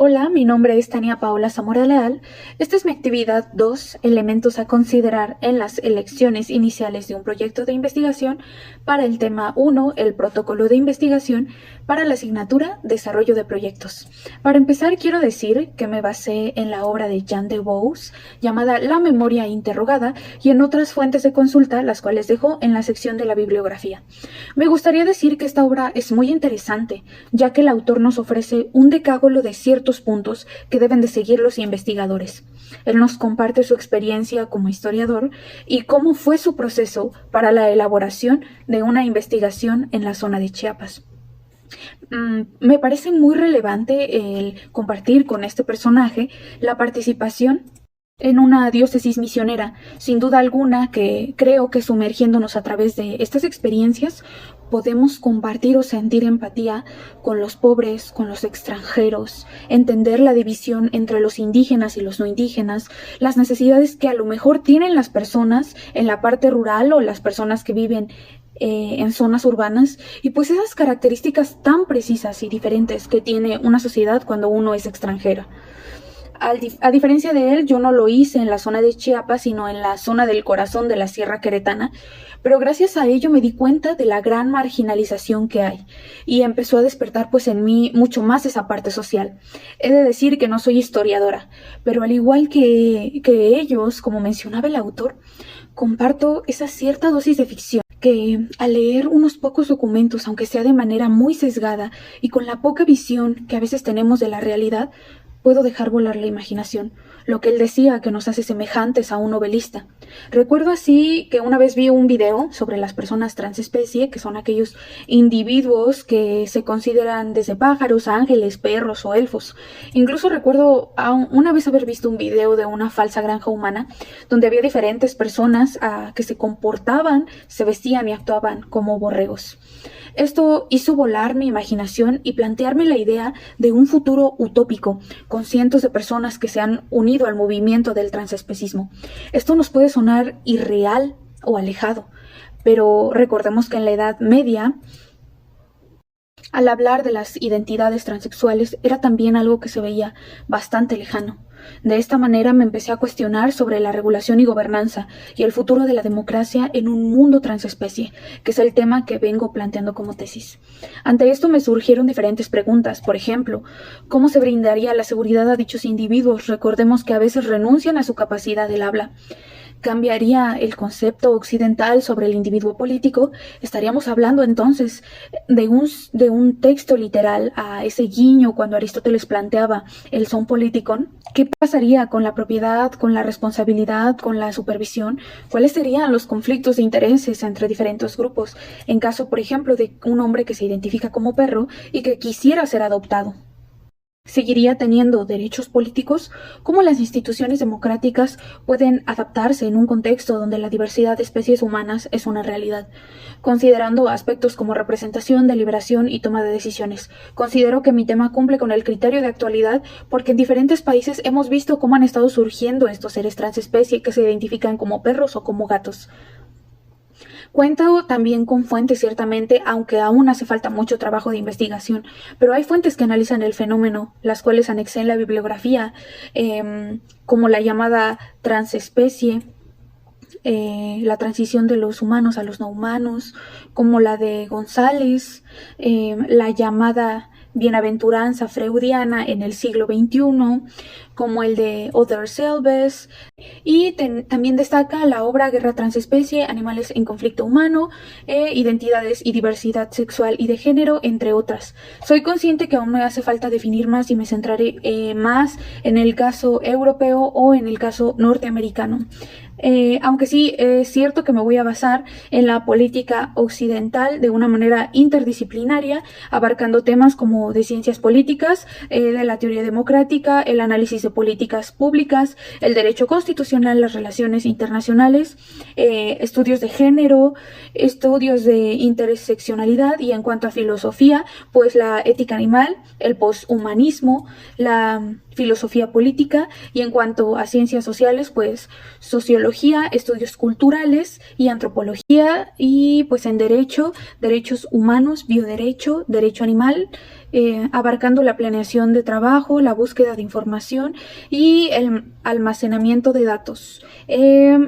Hola, mi nombre es Tania Paola Zamora Leal. Esta es mi actividad 2, elementos a considerar en las elecciones iniciales de un proyecto de investigación, para el tema 1, el protocolo de investigación, para la asignatura Desarrollo de proyectos. Para empezar, quiero decir que me basé en la obra de Jean de Bous, llamada La memoria interrogada, y en otras fuentes de consulta, las cuales dejo en la sección de la bibliografía. Me gustaría decir que esta obra es muy interesante, ya que el autor nos ofrece un decálogo de ciertos puntos que deben de seguir los investigadores. Él nos comparte su experiencia como historiador y cómo fue su proceso para la elaboración de una investigación en la zona de Chiapas. Me parece muy relevante el compartir con este personaje la participación en una diócesis misionera, sin duda alguna, que creo que sumergiéndonos a través de estas experiencias podemos compartir o sentir empatía con los pobres, con los extranjeros, entender la división entre los indígenas y los no indígenas, las necesidades que a lo mejor tienen las personas en la parte rural o las personas que viven en zonas urbanas, y pues esas características tan precisas y diferentes que tiene una sociedad cuando uno es extranjero. A diferencia de él, yo no lo hice en la zona de Chiapas, sino en la zona del corazón de la Sierra Queretana, pero gracias a ello me di cuenta de la gran marginalización que hay, y empezó a despertar pues en mí mucho más esa parte social. He de decir que no soy historiadora, pero al igual que ellos, como mencionaba el autor, comparto esa cierta dosis de ficción que al leer unos pocos documentos, aunque sea de manera muy sesgada y con la poca visión que a veces tenemos de la realidad, puedo dejar volar la imaginación, lo que él decía que nos hace semejantes a un novelista. Recuerdo así que una vez vi un video sobre las personas transespecie, que son aquellos individuos que se consideran desde pájaros, ángeles, perros o elfos. Incluso recuerdo una vez haber visto un video de una falsa granja humana, donde había diferentes personas que se comportaban, se vestían y actuaban como borregos. Esto hizo volar mi imaginación y plantearme la idea de un futuro utópico, con cientos de personas que se han unido al movimiento del transespecismo. Esto nos puede sonar irreal o alejado, pero recordemos que en la Edad Media, al hablar de las identidades transexuales, era también algo que se veía bastante lejano. De esta manera me empecé a cuestionar sobre la regulación y gobernanza y el futuro de la democracia en un mundo transespecie, que es el tema que vengo planteando como tesis. Ante esto me surgieron diferentes preguntas. Por ejemplo, ¿cómo se brindaría la seguridad a dichos individuos? Recordemos que a veces renuncian a su capacidad del habla. ¿Cambiaría el concepto occidental sobre el individuo político? ¿Estaríamos hablando entonces de un texto literal a ese guiño cuando Aristóteles planteaba el son politikon? ¿Qué pasaría con la propiedad, con la responsabilidad, con la supervisión? ¿Cuáles serían los conflictos de intereses entre diferentes grupos en caso, por ejemplo, de un hombre que se identifica como perro y que quisiera ser adoptado? ¿Seguiría teniendo derechos políticos? ¿Cómo las instituciones democráticas pueden adaptarse en un contexto donde la diversidad de especies humanas es una realidad? Considerando aspectos como representación, deliberación y toma de decisiones, considero que mi tema cumple con el criterio de actualidad porque en diferentes países hemos visto cómo han estado surgiendo estos seres transespecie que se identifican como perros o como gatos. Cuento también con fuentes, ciertamente, aunque aún hace falta mucho trabajo de investigación, pero hay fuentes que analizan el fenómeno, las cuales anexé en la bibliografía, como la llamada transespecie, la transición de los humanos a los no humanos, como la de González, la llamada bienaventuranza freudiana en el siglo XXI, como el de Other Selbes, y también destaca la obra Guerra Transespecie, Animales en Conflicto Humano, Identidades y Diversidad Sexual y de Género, entre otras. Soy consciente que aún me hace falta definir más y me centraré más en el caso europeo o en el caso norteamericano. Aunque sí es cierto que me voy a basar en la política occidental de una manera interdisciplinaria, abarcando temas como de ciencias políticas, de la teoría democrática, el análisis de políticas públicas, el derecho constitucional, las relaciones internacionales, estudios de género, estudios de interseccionalidad, y en cuanto a filosofía, pues la ética animal, el poshumanismo, la filosofía política, y en cuanto a ciencias sociales, pues sociología, estudios culturales y antropología, y pues en derecho, derechos humanos, bioderecho, derecho animal, abarcando la planeación de trabajo, la búsqueda de información y el almacenamiento de datos.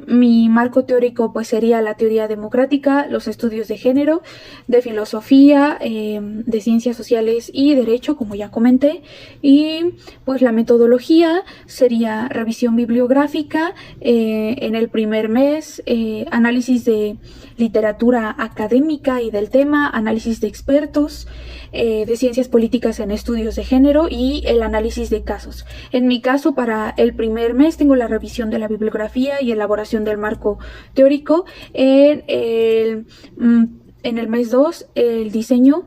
Mi marco teórico pues sería la teoría democrática, los estudios de género, de filosofía, de ciencias sociales y derecho, como ya comenté, y pues la metodología sería revisión bibliográfica en el primer mes, análisis de literatura académica y del tema, análisis de expertos, de ciencias políticas en estudios de género y el análisis de casos. En mi caso, para el primer mes tengo la revisión de la bibliografía y elaboración del marco teórico. En el mes 2, el diseño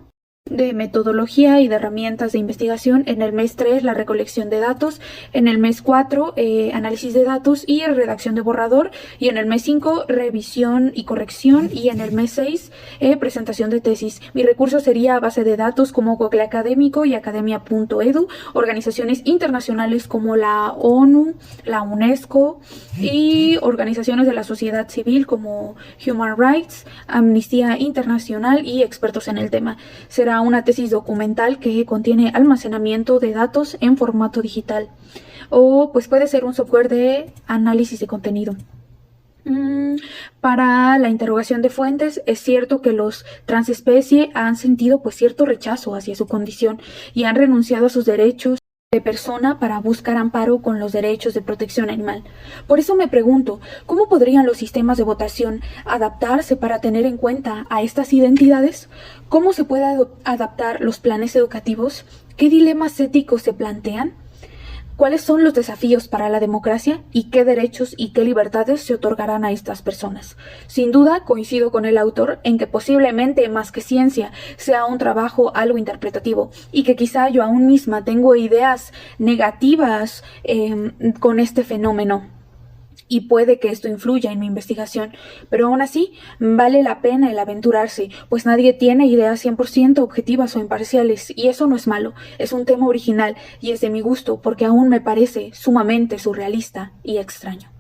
de metodología y de herramientas de investigación. En el mes 3, la recolección de datos. En el mes 4, análisis de datos y redacción de borrador. Y en el mes 5, revisión y corrección. Y en el mes 6, presentación de tesis. Mi recurso sería base de datos como Google Académico y academia.edu, organizaciones internacionales como la ONU, la UNESCO y organizaciones de la sociedad civil como Human Rights, Amnistía Internacional y expertos en el tema. Será una tesis documental que contiene almacenamiento de datos en formato digital, o pues puede ser un software de análisis de contenido. Para la interrogación de fuentes, es cierto que los transespecie han sentido pues cierto rechazo hacia su condición y han renunciado a sus derechos de persona para buscar amparo con los derechos de protección animal. Por eso me pregunto, ¿cómo podrían los sistemas de votación adaptarse para tener en cuenta a estas identidades? ¿Cómo se pueden adaptar los planes educativos? ¿Qué dilemas éticos se plantean? ¿Cuáles son los desafíos para la democracia y qué derechos y qué libertades se otorgarán a estas personas? Sin duda, coincido con el autor en que posiblemente más que ciencia sea un trabajo algo interpretativo y que quizá yo aún misma tengo ideas negativas con este fenómeno. Y puede que esto influya en mi investigación, pero aún así vale la pena el aventurarse, pues nadie tiene ideas 100% objetivas o imparciales, y eso no es malo, es un tema original y es de mi gusto porque aún me parece sumamente surrealista y extraño.